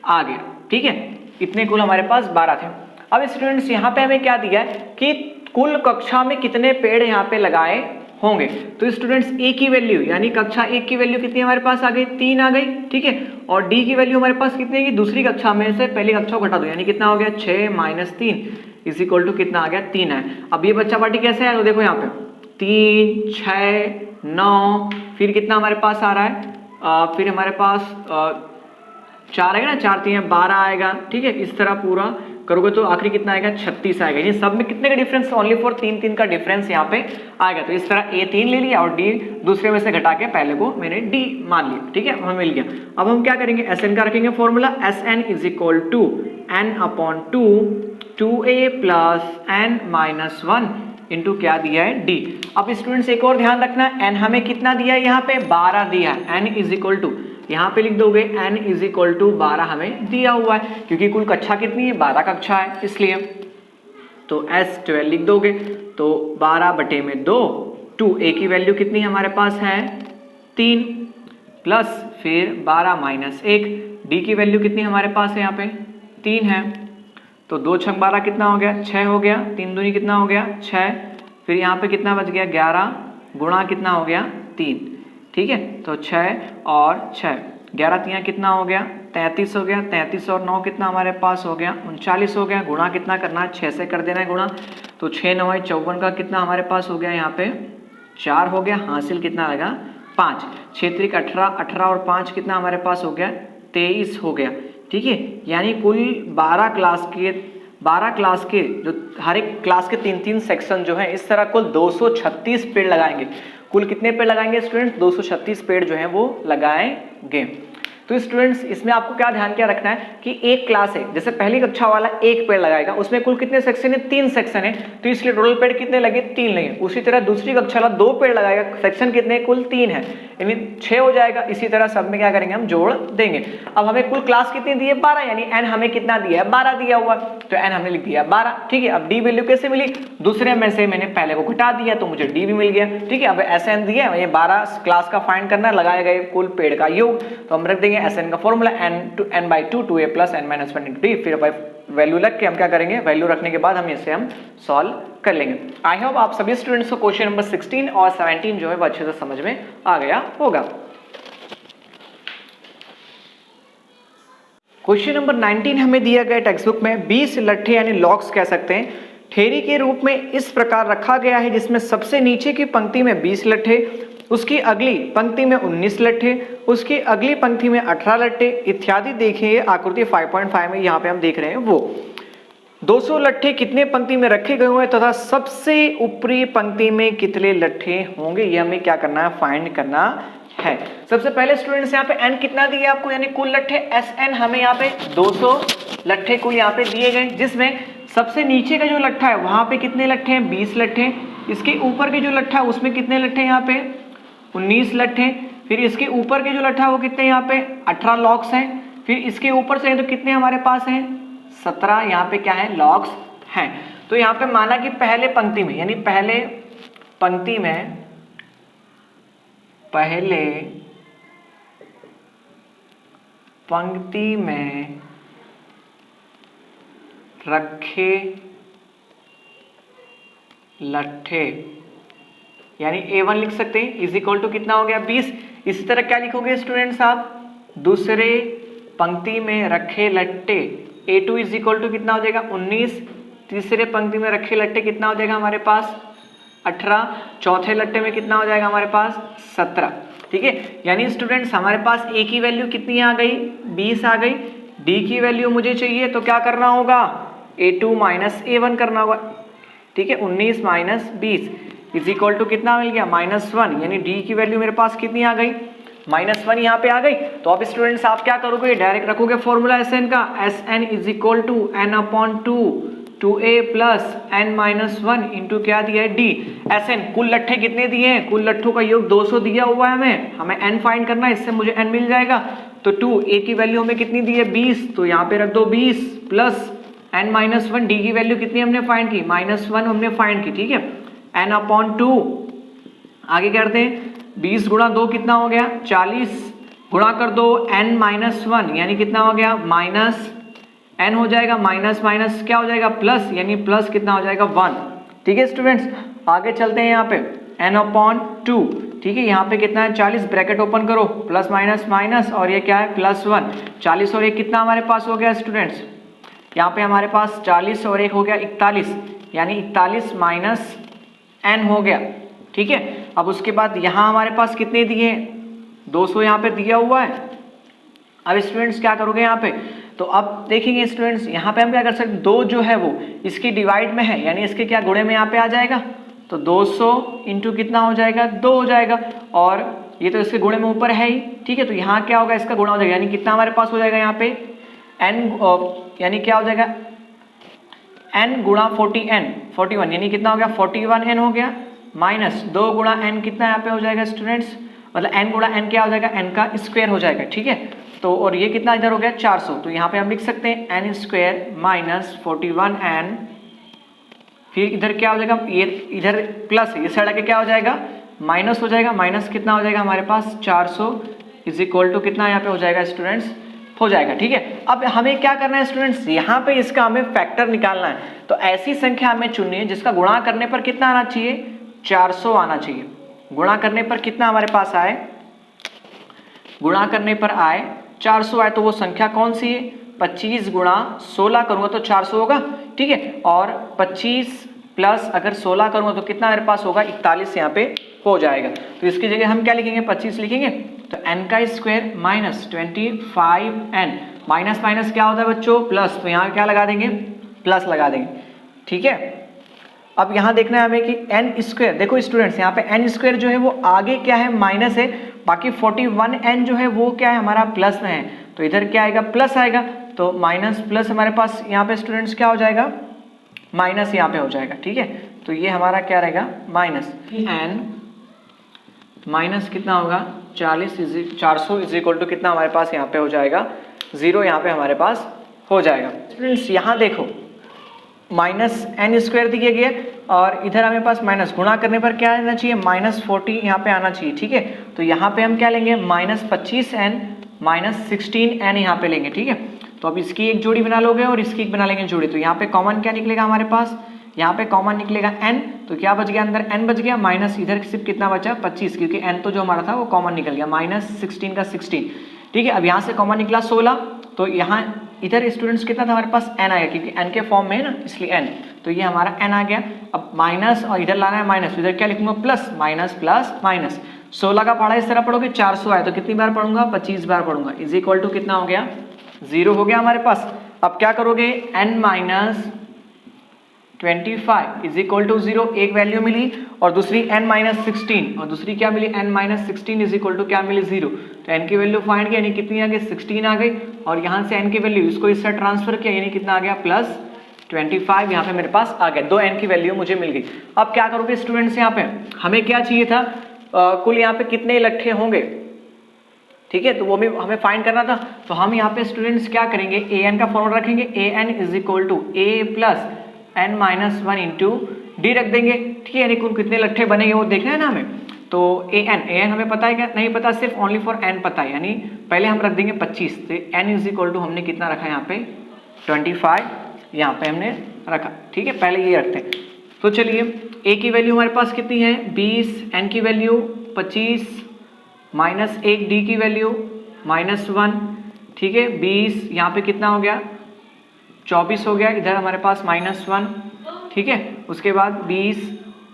आ गया। ठीक है, इतने कुल हमारे पास 12 थे। अब स्टूडेंट्स यहाँ पे हमें क्या दिया है कि कुल कक्षा में कितने पेड़ यहाँ पे लगाए होंगे। तो स्टूडेंट्स ए की वैल्यू यानी कक्षा 1 की वैल्यू कितनी हमारे पास आ गई? 3 आ गई। ठीक है, और डी की वैल्यू हमारे पास कितनी है? दूसरी कक्षा में से पहली कक्षा को घटा दो, यानी कितना हो गया? 6 - 3 = कितना आ गया? 3 है। अब ये बच्चा पार्टी कैसे है? तो देखो यहाँ पे 3, 6, 9, फिर कितना हमारे पास आ रहा है? फिर हमारे पास 4 आएगा ना, 4 3 12 आएगा। ठीक है, इस तरह पूरा करोगे तो आखिरी कितना आएगा? 36 आएगा। ये सब में कितने का डिफरेंस? ओनली फॉर 3-3 का डिफरेंस यहाँ पे आएगा। तो इस तरह ए 3 ले लिया और डी दूसरे में से घटा के पहले को मैंने डी मान लिया। ठीक है, हमें मिल गया। अब हम क्या करेंगे? Sn का रखेंगे formula, Sn = n/2 2a + n-1 into क्या दिया है? डी। अब स्टूडेंट्स एक और ध्यान रखना, n हमें कितना दिया है? यहाँ पे 12 दिया है। n = यहाँ पे लिख दोगे n = 12 हमें दिया हुआ है, क्योंकि कुल कक्षा कितनी है? 12 कक्षा है, इसलिए तो S12 लिख दोगे। तो 12/2 2a की वैल्यू कितनी हमारे पास है? 3 प्लस फिर 12 - 1 डी की वैल्यू कितनी हमारे पास है? यहाँ पे 3 है। तो 2 × 12 कितना हो गया? 6 हो गया। 3 दूनी कितना हो गया? 6। फिर यहाँ पे कितना बच गया? 11 गुणा कितना हो गया? 3। ठीक है, तो 6 और 6, 11 तिहाई कितना हो गया? 33 हो गया। 33 और 9 कितना हमारे पास हो गया? 39 हो गया। गुणा कितना करना है? 6 से कर देना है गुणा। तो 6 × 9 = 54 का कितना हमारे पास हो गया? यहाँ पे 4 हो गया। हासिल कितना आएगा? 5। 6 × 18, 18 और 5 कितना हमारे पास हो गया? 23 हो गया। ठीक है, यानी कुल 12 क्लास के जो हर एक क्लास के 3-3 सेक्शन जो है, इस तरह कुल 236 पेड़ लगाएंगे। कुल कितने पेड़ लगाएंगे स्टूडेंट्स? 236 पेड़ जो है वो लगाएंगे। तो स्टूडेंट्स इसमें आपको क्या ध्यान क्या रखना है कि एक क्लास है, जैसे पहली कक्षा वाला 1 पेड़ लगाएगा, उसमें कुल कितने सेक्शन है? 3 सेक्शन है, तो इसलिए टोटल पेड़ कितने लगे? 3 लगे। उसी तरह दूसरी कक्षा वाला 2 पेड़ लगाएगा, सेक्शन कितने? कुल 3 है, यानी 6 हो जाएगा। इसी तरह सब में क्या करेंगे? हम जोड़ देंगे। अब हमें कुल क्लास कितनी दी है? 12, यानी n हमें कितना दिया है? 12 दिया हुआ, तो n हमने लिख दिया 12। ठीक है, अब d वैल्यू कैसे मिली? दूसरे में से मैंने पहले को घटा दिया तो मुझे d भी मिल गया। ठीक है, अब Sn दिया, ये 12 क्लास का फाइंड करना है, लगाए गए कुल पेड़ का योग। तो हम रख देंगे Sn का formula n/2 2a + n-1 × d। फिर वैल्यू लग के हम क्या करेंगे? वैल्यू रखने के बाद हम इसे हम सॉल्व कर लेंगे। आई होप आप सभी स्टूडेंट्स को क्वेश्चन नंबर 16 और 17 जो है वो अच्छे से समझ में आ गया होगा। क्वेश्चन नंबर 19 हमें दिया गया टेक्स्ट बुक में 20 लट्ठे यानी लॉक्स कह सकते हैं, ठेरी के रूप में इस प्रकार रखा गया है, जिसमें सबसे नीचे की पंक्ति में 20 लट्ठे, उसकी अगली पंक्ति में 19 लट्ठे, उसकी अगली पंक्ति में 18 लट्ठे इत्यादि। देखिए आकृति 5.5 में यहाँ पे हम देख रहे हैं वो 200 लट्ठे कितने पंक्ति में रखे गए हुए तथा सबसे ऊपरी पंक्ति में कितने लट्ठे होंगे, ये हमें क्या करना है? फाइंड करना है। सबसे पहले स्टूडेंट्स यहाँ पे n कितना दिया आपको, यानी कुल लट्ठे Sn हमें यहाँ पे 200 लट्ठे कुल यहाँ पे दिए गए, जिसमें सबसे नीचे का जो लट्ठा है वहां पे कितने लट्ठे हैं? 20 लट्ठे। इसके ऊपर के जो लट्ठा है उसमें कितने लट्ठे यहाँ पे? 19 लट्ठे। फिर इसके ऊपर के जो लट्ठा है वो कितने यहाँ पे? 18 लॉक्स हैं। फिर इसके ऊपर से तो कितने हमारे पास हैं? 17 यहाँ पे क्या है? लॉक्स हैं। तो यहाँ पे माना कि पहले पंक्ति में, यानी पहले पंक्ति में रखे लट्ठे, यानी A1 लिख सकते हैं, इज इक्वल टू कितना हो गया? 20। इसी तरह क्या लिखोगे स्टूडेंट्स आप? दूसरे पंक्ति में रखे लट्ठे A2 इज इक्वल टू कितना हो जाएगा? 19 तीसरे पंक्ति में रखे लट्टे कितना हो जाएगा हमारे पास 18, चौथे लट्टे में कितना हो जाएगा हमारे पास 17। ठीक है, यानी स्टूडेंट्स हमारे पास ए की वैल्यू कितनी आ गई 20 आ गई, डी की वैल्यू मुझे चाहिए तो क्या करना होगा A2 माइनस A1 करना होगा। ठीक है, 19 माइनस 20 इज इक्वल टू कितना मिल गया -1, यानी डी की वैल्यू मेरे पास कितनी आ गई -1 यहाँ पे आ गई। तो अब स्टूडेंट्स आप क्या करोगे, डायरेक्ट रखोगे फॉर्मूला Sn का, Sn is equal to n/2 2a plus n-1 into क्या दिया है d। Sn कुल लट्ठे कितने दिए हैं, कुल लट्ठों का योग 200 दिया हुआ है, हमें n फाइंड करना है, इससे मुझे n मिल जाएगा। तो 2a की वैल्यू हमें कितनी दी है 20, तो यहाँ पे रख दो 20 प्लस n-1, डी की वैल्यू कितनी हमने फाइंड की -1 हमने फाइंड की। ठीक है, n/2 आगे करते हैं 20 गुणा 2 कितना हो गया 40, गुणा कर दो n-1 यानी कितना हो गया माइनस n हो जाएगा, माइनस माइनस क्या हो जाएगा प्लस, यानी प्लस कितना हो जाएगा 1। ठीक है स्टूडेंट्स, आगे चलते हैं यहाँ पे n/2। ठीक है, यहाँ पे कितना है 40, ब्रैकेट ओपन करो, प्लस माइनस माइनस और ये क्या है +1, 40 और एक कितना हमारे पास हो गया स्टूडेंट्स, यहाँ पे हमारे पास 40 और एक हो गया 41, यानी 41 माइनस n हो गया। ठीक है, अब उसके बाद यहाँ हमारे पास कितने दिए 200 यहाँ पे दिया हुआ है। अब स्टूडेंट्स क्या करोगे यहाँ पे, तो अब देखेंगे स्टूडेंट्स यहाँ पे हम क्या कर सकते हैं, 2 जो है वो इसकी डिवाइड में है, यानी इसके क्या गुणे में यहाँ पे आ जाएगा, तो 200 इंटू कितना हो जाएगा 2 हो जाएगा, और ये तो इसके गुणे में ऊपर है ही। ठीक है, तो यहाँ क्या होगा इसका गुणा हो जाएगा, यानी कितना हमारे पास हो जाएगा यहाँ पे n, यानी क्या हो जाएगा n गुणा 41, यानी कितना हो गया 41n हो गया, माइनस 2 गुणा n कितना यहाँ पे हो जाएगा स्टूडेंट्स, मतलब n गुणा n क्या हो जाएगा n का स्क्वायर हो जाएगा। ठीक है, तो और ये कितना इधर हो गया 400, तो यहाँ पे हम लिख सकते हैं n स्क्वायर माइनस 41n, फिर इधर क्या हो जाएगा, ये इधर प्लस ये साइड आके क्या हो जाएगा माइनस हो जाएगा, माइनस कितना हो जाएगा हमारे पास 400 इज इक्वल टू कितना यहाँ पे हो जाएगा स्टूडेंट्स हो जाएगा। ठीक है, अब हमें क्या करना है स्टूडेंट्स, यहाँ पे इसका हमें फैक्टर निकालना है, तो ऐसी संख्या हमें चुननी है जिसका गुणा करने पर कितना आना चाहिए 400 आना चाहिए। गुणा करने पर कितना हमारे पास आए, गुणा करने पर आए 400 आए, तो वो संख्या कौन सी है 25 गुणा 16 करूंगा तो 400 होगा। ठीक है, और 25 प्लस अगर 16 करूंगा तो कितना मेरे पास होगा 41 यहाँ पे हो जाएगा। तो इसकी जगह हम क्या लिखेंगे 25 लिखेंगे, तो n का square minus 25n, minus minus क्या होता है बच्चों प्लस, तो यहाँ क्या लगा देंगे प्लस लगा देंगे। ठीक है, अब यहाँ देखना है हमें कि n स्क्वायर, देखो स्टूडेंट्स यहाँ पे n स्क्वायर जो है वो आगे क्या है माइनस है, बाकी 41n जो है वो क्या है हमारा प्लस में है, तो इधर क्या आएगा प्लस आएगा, तो माइनस प्लस हमारे पास यहाँ पे स्टूडेंट्स क्या हो जाएगा माइनस यहाँ पे हो जाएगा। ठीक है, तो ये हमारा क्या रहेगा माइनस n माइनस कितना होगा 400 इज इक्वल टू कितना हमारे पास यहाँ पे हो जाएगा 0, यहाँ पे हमारे पास हो जाएगा। स्टूडेंट्स यहाँ देखो माइनस n स्क्वायर दिया गया और इधर हमें पास माइनस, गुणा करने पर क्या आना चाहिए -40 यहाँ पे आना चाहिए। ठीक है, तो यहाँ पे हम क्या लेंगे -25n -16n यहाँ पे लेंगे। ठीक है, तो अब इसकी एक जोड़ी बना लोगे और इसकी एक बना लेंगे जोड़ी, तो यहाँ पे कॉमन क्या निकलेगा हमारे पास, यहाँ पे कॉमन निकलेगा n, तो क्या बच गया अंदर n बच गया, माइनस इधर सिर्फ कितना बचा 25, क्योंकि n तो जो हमारा था वो कॉमन निकल गया, -16 का 16। ठीक है, अब यहाँ से कॉमन निकला 16, तो यहाँ इधर स्टूडेंट्स कितना था हमारे पास n आएगा, क्योंकि n के फॉर्म में है ना इसलिए n, तो ये हमारा n आ गया। अब माइनस और इधर लाना है माइनस, इधर क्या लिखूंगा प्लस, माइनस प्लस माइनस, 16 का पढ़ा इस तरह पढ़ोगे 400 आए तो कितनी बार पढ़ूंगा 25 बार पढ़ूंगा, इज इक्वल टू कितना हो गया 0 हो गया हमारे पास। अब क्या करोगे n minus 25 is equal to 0, एक वैल्यू मिली, और दूसरी n माइनस 16, और दूसरी क्या मिली n minus 16 is equal to क्या मिली 0, तो n की वैल्यू फाइंड किया, यानी कितनी आ गई 16 आ गई, और यहाँ से n की वैल्यू इसको इससे ट्रांसफर किया, यानी कितना आ गया +25, यहाँ पे मेरे पास आ गया, 2 n की वैल्यू मुझे मिल गई। अब क्या करोगे स्टूडेंट्स, यहाँ पे हमें क्या चाहिए था कुल यहाँ पे कितने लट्ठे होंगे, ठीक है, तो वो भी हमें फाइंड करना था। तो हम यहाँ पे स्टूडेंट्स क्या करेंगे, an का फॉर्मूला रखेंगे, an is equal to a plus n-1 into d रख देंगे। ठीक है, यानी कुल कितने लट्ठे बनेंगे वो देखना है ना हमें, तो an हमें पता है क्या, नहीं पता, सिर्फ ओनली फॉर n पता है, यानी पहले हम रख देंगे 25, तो n इज इक्वल टू हमने कितना रखा यहाँ पे 25 यहाँ पे हमने रखा। ठीक है, पहले ये रखते हैं। तो चलिए a की वैल्यू हमारे पास कितनी है 20, n की वैल्यू 25 माइनस 1, डी की वैल्यू -1। ठीक है, 20 यहाँ पे कितना हो गया 24 हो गया, इधर हमारे पास -1, ठीक है। उसके बाद 20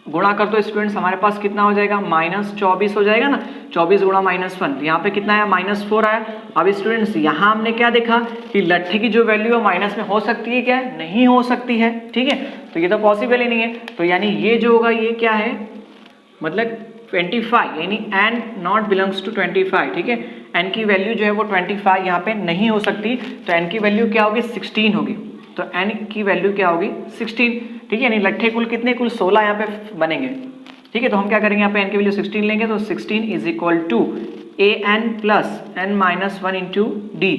गुणा कर दो स्टूडेंट्स, हमारे पास कितना हो जाएगा, -24 हो जाएगा ना। 24 गुणा -1, यहाँ पे कितना आया, -4 आया। अब स्टूडेंट्स यहाँ हमने क्या देखा कि लट्ठे की जो वैल्यू है माइनस में हो सकती है क्या, नहीं हो सकती है, ठीक है। तो ये तो पॉसिबल ही नहीं है, तो यानी ये जो होगा ये क्या है, मतलब 25, यानी n नॉट बिलोंग्स टू 25, ठीक है। n की वैल्यू जो है वो 25 यहाँ पे नहीं हो सकती, तो n की वैल्यू क्या होगी, 16 होगी। तो n की वैल्यू क्या होगी, 16, ठीक है। यानी लट्ठे कुल कितने, कुल 16 यहाँ पे बनेंगे, ठीक है। तो हम क्या करेंगे, यहाँ पे n की वैल्यू 16 लेंगे, तो 16 is equal to an plus n-1 into d,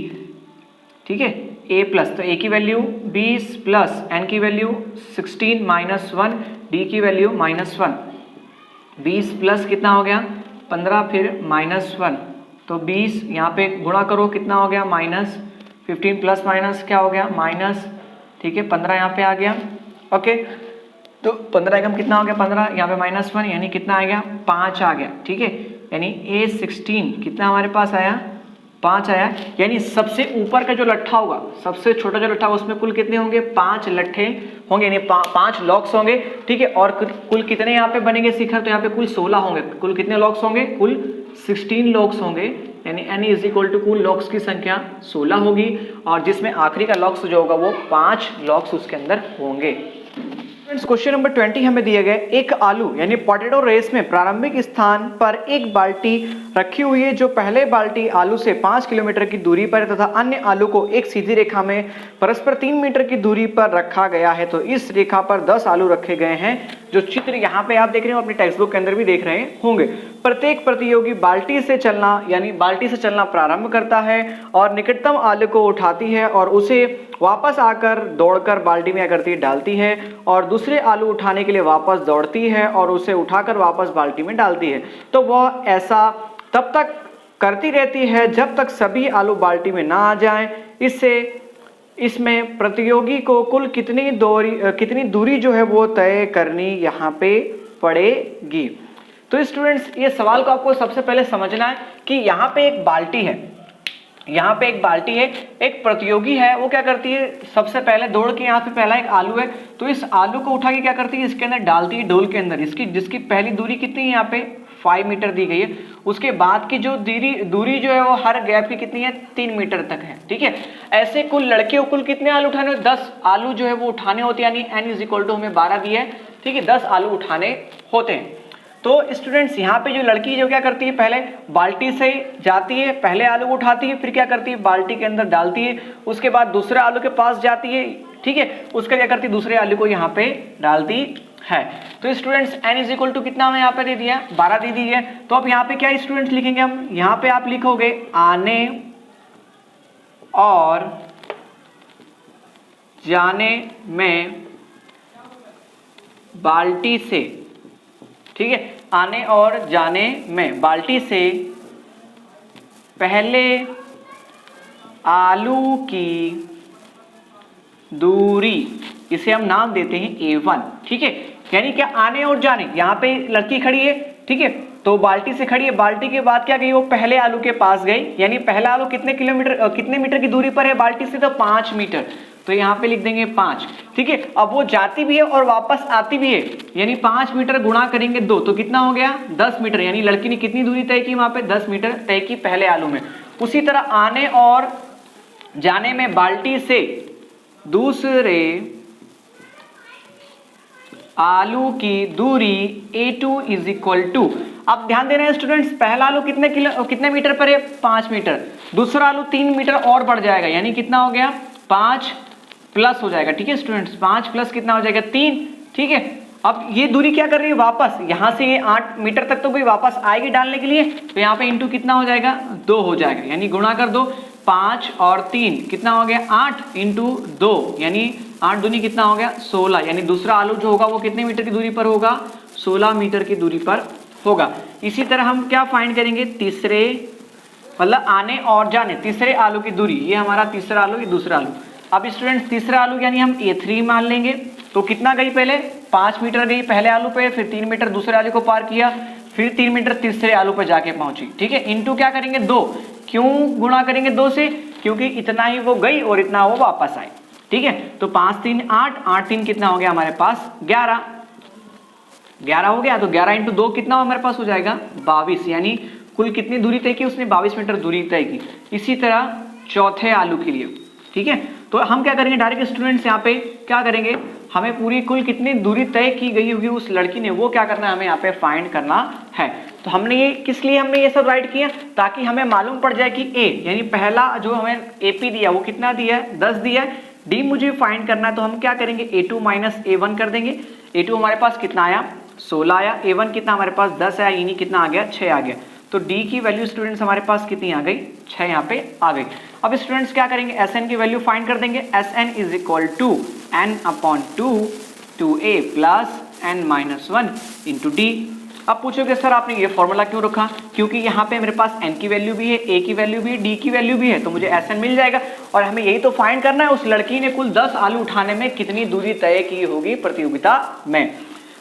ठीक है। a प्लस, तो a की वैल्यू 20 प्लस n की वैल्यू 16 -1, d की वैल्यू -1, 20 प्लस कितना हो गया 15, फिर -1, तो 20 यहाँ पे गुणा करो कितना हो गया, -15 प्लस माइनस क्या हो गया, माइनस, ठीक है। 15 यहाँ पे आ गया, ओके। तो 15 एकम कितना हो गया, 15, यहाँ पे -1 यानी कितना आ गया, 5 आ गया, ठीक है। यानी A16 कितना हमारे पास आया, 5 आया। यानी सबसे ऊपर का जो लट्ठा होगा, सबसे छोटा जो लट्ठा होगा, उसमें कुल कितने होंगे, 5 लट्ठे होंगे, यानी 5 लॉक्स होंगे, ठीक है। और कुल कितने यहाँ पे बनेंगे शिखर, तो यहाँ पे कुल 16 होंगे। कुल कितने लॉक्स होंगे, कुल 16 लॉक्स होंगे, यानी n इज इक्वल टू कुल लॉक्स की संख्या 16 होगी, और जिसमें आखिरी का लॉक्स जो होगा वो 5 लॉक्स उसके अंदर होंगे। क्वेश्चन नंबर 20 हमें दिया गया, एक आलू यानी पोटैटो रेस में प्रारंभिक स्थान पर एक बाल्टी रखी हुई है, जो पहले बाल्टी आलू से 5 किलोमीटर की दूरी पर है तथा अन्य आलू को एक सीधी रेखा में परस्पर 3 मीटर की दूरी पर रखा गया है। तो इस रेखा पर 10 आलू रखे गए हैं, जो चित्र यहाँ पे आप देख रहे हो, अपनी टेक्स्ट बुक के अंदर भी देख रहे होंगे। प्रत्येक प्रतियोगी बाल्टी से चलना यानी बाल्टी से चलना प्रारंभ करता है और निकटतम आलू को उठाती है और उसे वापस आकर दौड़कर बाल्टी में क्या करती है, डालती है, और दूसरे आलू उठाने के लिए वापस दौड़ती है और उसे उठाकर वापस बाल्टी में डालती है। तो वह ऐसा तब तक करती रहती है जब तक सभी आलू बाल्टी में ना आ जाएं। इसमें प्रतियोगी को कुल कितनी दूरी जो है वो तय करनी यहाँ पे पड़ेगी। तो स्टूडेंट्स, ये सवाल को आपको सबसे पहले समझना है कि यहाँ पे एक बाल्टी है, यहाँ पे एक बाल्टी है, एक प्रतियोगी है, वो क्या करती है, सबसे पहले दौड़ के यहाँ पे पहला एक आलू है, तो इस आलू को उठा के क्या करती है, इसके अंदर डालती है, डोल के अंदर। जिसकी पहली दूरी कितनी है, यहाँ पे 5 मीटर दी गई है। उसके बाद की जो दूरी जो है वो हर गैप की कितनी है, 3 मीटर तक है, ठीक है। ऐसे कुल लड़के को कुल कितने आलू उठाने, 10 आलू जो है वो उठाने होते हैं, यानी n इज इक्वल टू हमें 12 दिया है, ठीक है, 10 आलू उठाने होते हैं। तो स्टूडेंट्स, यहाँ पे जो लड़की जो क्या करती है, पहले बाल्टी से जाती है, पहले आलू को उठाती है, फिर क्या करती है, बाल्टी के अंदर डालती है, उसके बाद दूसरे आलू के पास जाती है, ठीक है, उसका क्या करती है, दूसरे आलू को यहाँ पे डालती है। तो students, n is equal to कितना हमें यहाँ पे दे दिया, 12 दे दी है। तो अब यहाँ पे क्या स्टूडेंट्स लिखेंगे हम, यहाँ पे आप लिखोगे आने और जाने में बाल्टी से, ठीक है, आने और जाने में बाल्टी से पहले आलू की दूरी, इसे हम नाम देते हैं A1, ठीक है। यानी क्या, आने और जाने, यहाँ पे लड़की खड़ी है, ठीक है, तो बाल्टी से खड़ी है, बाल्टी के बाद क्या गई, वो पहले आलू के पास गई, यानी पहला आलू कितने मीटर की दूरी पर है बाल्टी से, तो 5 मीटर, तो यहाँ पे लिख देंगे 5, ठीक है। अब वो जाती भी है और वापस आती भी है, यानी 5 मीटर गुणा करेंगे 2, तो कितना हो गया, 10 मीटर, यानी लड़की ने कितनी दूरी तय की, वहां पे 10 मीटर तय की पहले आलू में। उसी तरह आने और जाने में बाल्टी से दूसरे आलू की दूरी A2 इज इक्वल टू, अब ध्यान देना है स्टूडेंट्स, पहला आलू कितने मीटर पर है, 5 मीटर, दूसरा आलू 3 मीटर और बढ़ जाएगा, यानी कितना हो गया, 5 प्लस हो जाएगा, ठीक है स्टूडेंट्स, 5 प्लस कितना हो जाएगा, 3, ठीक है। अब ये दूरी क्या कर रही है, वापस यहां से ये 8 मीटर तक तो कोई वापस आएगी डालने के लिए, तो यहाँ पे इंटू कितना हो जाएगा, 2 हो जाएगा, यानी गुणा कर दो, 5 और 3 कितना हो गया, 8 इंटू 2, यानी 8 दूनी कितना हो गया, 16, यानी दूसरा आलू जो होगा वो कितने मीटर की दूरी पर होगा, 16 मीटर की दूरी पर होगा। इसी तरह हम क्या फाइंड करेंगे, तीसरे, मतलब आने और जाने, तीसरे आलू की दूरी, ये हमारा तीसरा आलू, ये दूसरा आलू। अब स्टूडेंट्स, तीसरा आलू यानी हम A3 मान लेंगे, तो कितना गई, पहले 5 मीटर गई पहले आलू पे, फिर 3 मीटर दूसरे आलू को पार किया, फिर 3 मीटर तीसरे आलू पे जाके पहुंची, ठीक है। इंटू क्या करेंगे, 2, क्यों गुणा करेंगे 2 से, क्योंकि इतना ही वो गई और इतना वो वापस आई, ठीक है। तो 5 3 8, 8 3 कितना हो गया हमारे पास 11, 11 हो गया। तो 11 इंटू 2 कितना हमारे पास हो जाएगा 22, यानी कुल कितनी दूरी तय की उसने 22 मीटर दूरी तय की। इसी तरह चौथे आलू के लिए, ठीक है। तो हम क्या करेंगे डायरेक्ट स्टूडेंट्स यहाँ पे क्या करेंगे, हमें पूरी कुल कितनी दूरी तय की गई होगी उस लड़की ने, वो क्या करना है हमें यहाँ पे फाइंड करना है। तो हमने ये किस लिए हमने ये सब राइट किया, ताकि हमें मालूम पड़ जाए कि ए यानी पहला जो हमें एपी दिया वो कितना दिया है 10 दिया है, डी मुझे फाइंड करना है। तो हम क्या करेंगे a2 माइनस a1 कर देंगे। a2 हमारे पास कितना आया 16 आया, a1 कितना हमारे पास 10 आया, यानी कितना आ गया 6 आ गया। तो डी की वैल्यू स्टूडेंट्स हमारे पास कितनी आ गई 6 यहाँ पे आ गई। अब स्टूडेंट्स क्या करेंगे Sn की वैल्यू फाइंड कर देंगे। Sn is equal to n/2 2a plus n-1 into d. अब पूछोगे सर आपने ये फॉर्मूला क्यों रखा, क्योंकि यहाँ पे मेरे पास n की वैल्यू भी है, a की वैल्यू भी है, d की वैल्यू भी है, तो मुझे Sn मिल जाएगा। और हमें यही तो फाइंड करना है उस लड़की ने कुल 10 आलू उठाने में कितनी दूरी तय की होगी प्रतियोगिता में।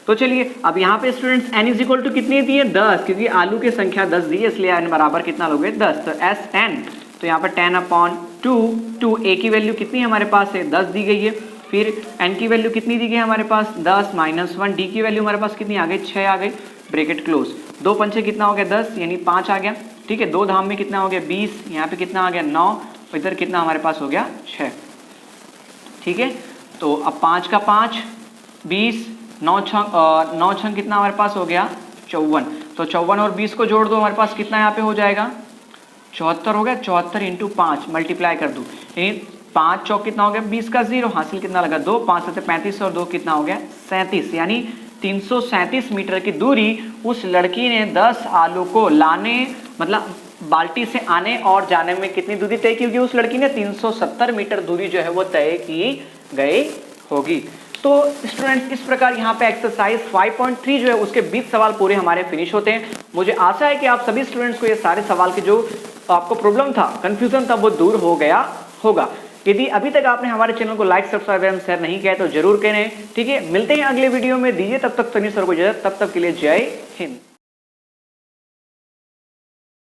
तो चलिए अब यहाँ पे students n is equal to कितनी दी है 10, क्योंकि आलू की संख्या 10 दी है इसलिए n बराबर कितना लोगे 10। तो Sn तो यहाँ पर 10/2 a की वैल्यू कितनी हमारे पास है 10 दी गई है, फिर n की वैल्यू कितनी दी गई हमारे पास 10 -1, d की वैल्यू हमारे पास कितनी आ गई 6 आ गई, ब्रैकेट क्लोज। 2 पंचे कितना हो गया 10 यानी 5 आ गया, ठीक है। 2 धाम में कितना हो गया 20, यहाँ पे कितना आ गया 9, और इधर कितना हमारे पास हो गया 6, ठीक है। तो अब 5 का 5 20, 9 छंग कितना हमारे पास हो गया 54। तो 54 और 20 को जोड़ दो हमारे पास कितना यहाँ पे हो जाएगा 74 हो गया। 74 इंटू 5 मल्टीप्लाई कर दो, यानी 5 चौक कितना हो गया 20 का 0, हासिल कितना लगा 2, 5 से 35 और 2 कितना हो गया 37, यानी 337 मीटर की दूरी उस लड़की ने 10 आलू को लाने मतलब बाल्टी से आने और जाने में कितनी दूरी तय की होगी उस लड़की ने 370 मीटर दूरी जो है वो तय की गई होगी। तो स्टूडेंट्स इस प्रकार यहाँ पे एक्सरसाइज 5.3 जो है उसके 20 सवाल पूरे हमारे फिनिश होते हैं। मुझे आशा है कि आप सभी स्टूडेंट्स को ये सारे सवाल के जो आपको प्रॉब्लम था कंफ्यूजन था वो दूर हो गया होगा। यदि अभी तक आपने हमारे चैनल को लाइक सब्सक्राइब एवं शेयर नहीं किया तो जरूर करें, ठीक है। मिलते हैं अगले वीडियो में, दीजिए तब तक सनी सर को इजाजत, तब तक के लिए जय हिंद।